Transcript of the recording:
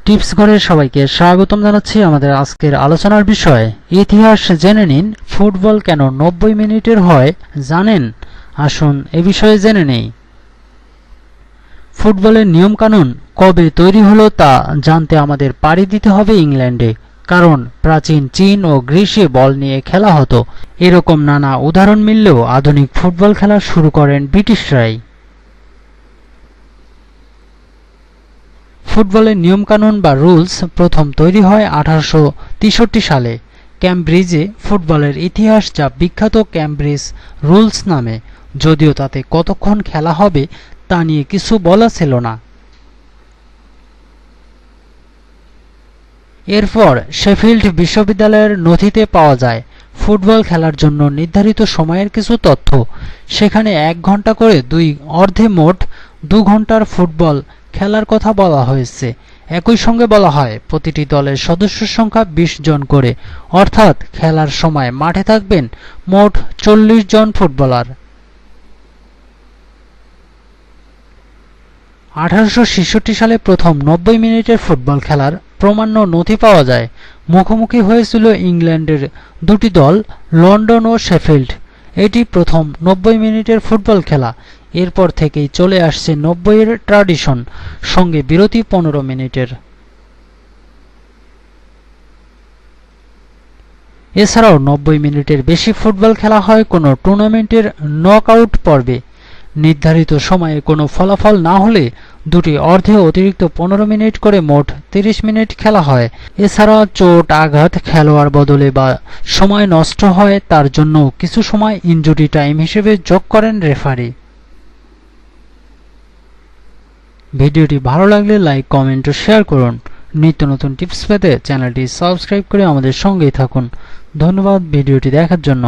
Tips ঘরের সবাইকে স্বাগতম জানাচ্ছি। আমাদের আজকের আলোচনার বিষয় ইতিহাস জেনে নিন। ফুটবল কেন 90 মিনিটের হয় জানেন? আসুন এ বিষয়ে জেনে নেই। ফুটবলের নিয়মকানুন কবে তৈরি হলো তা জানতে আমাদের পাড়ি দিতে হবে ইংল্যান্ডে। কারণ প্রাচীন চীন ও গ্রিসে বল নিয়ে খেলা হতো। এরকম নানা উদাহরণ মিললেও আধুনিক ফুটবল খেলা শুরু করেন ব্রিটিশরাই। ফুটবলের নিয়মকানুন বা রুলস প্রথম তৈরি হয় 1863 সালে ক্যামব্রিজে। ফুটবলের ইতিহাস যা বিখ্যাত ক্যামব্রিজ রুলস নামে, যদিও তাতে কতক্ষণ খেলা হবে তা নিয়ে কিছু বলা ছিল না। এরপর শেফিল্ড বিশ্ববিদ্যালয়ের নথিতে পাওয়া যায় ফুটবল খেলার জন্য নির্ধারিত সময়ের কিছু তথ্য। সেখানে 1 ঘন্টা করে 2 অর্ধে মোট 2 ঘন্টার ফুটবল খেলার কথা বলা হয়েছে। একই সঙ্গে বলা হয় প্রতিটি দলের সদস্য সংখ্যা 20 জন করে, অর্থাৎ খেলার সময় মাঠে থাকবেন মোট 40 জন ফুটবলার। 1866 সালে প্রথম 90 মিনিটের ফুটবল খেলার প্রামাণ্য নথি পাওয়া যায়। মুখোমুখি হয়েছিল ইংল্যান্ডের দুটি দল, লন্ডন ও শেফিল্ড। এটি প্রথম 90 মিনিটের ফুটবল খেলা। এরপর থেকেই চলে আসছে 90-এর ট্র্যাডিশন, সঙ্গে বিরতি 15 মিনিটের। এছাড়াও 90 মিনিটের বেশি ফুটবল খেলা হয় কোনো টুর্নামেন্টের নকআউট পর্বে। নির্ধারিত সময়ে কোনো ফলাফল না হলে দুটি অর্ধে অতিরিক্ত 15 মিনিট করে মোট 30 মিনিট খেলা হয়। এছাড়া চোট, আঘাত, খেলোয়াড় বদলে বা সময় নষ্ট হয় তার জন্য কিছু সময় ইনজুরি টাইম হিসেবে যোগ করেন রেফারি। ভিডিওটি ভালো লাগলে লাইক, কমেন্ট ও শেয়ার করুন। নিত্য নতুন টিপস পেতে চ্যানেলটি সাবস্ক্রাইব করে আমাদের সঙ্গেই থাকুন। ধন্যবাদ ভিডিওটি দেখার জন্য।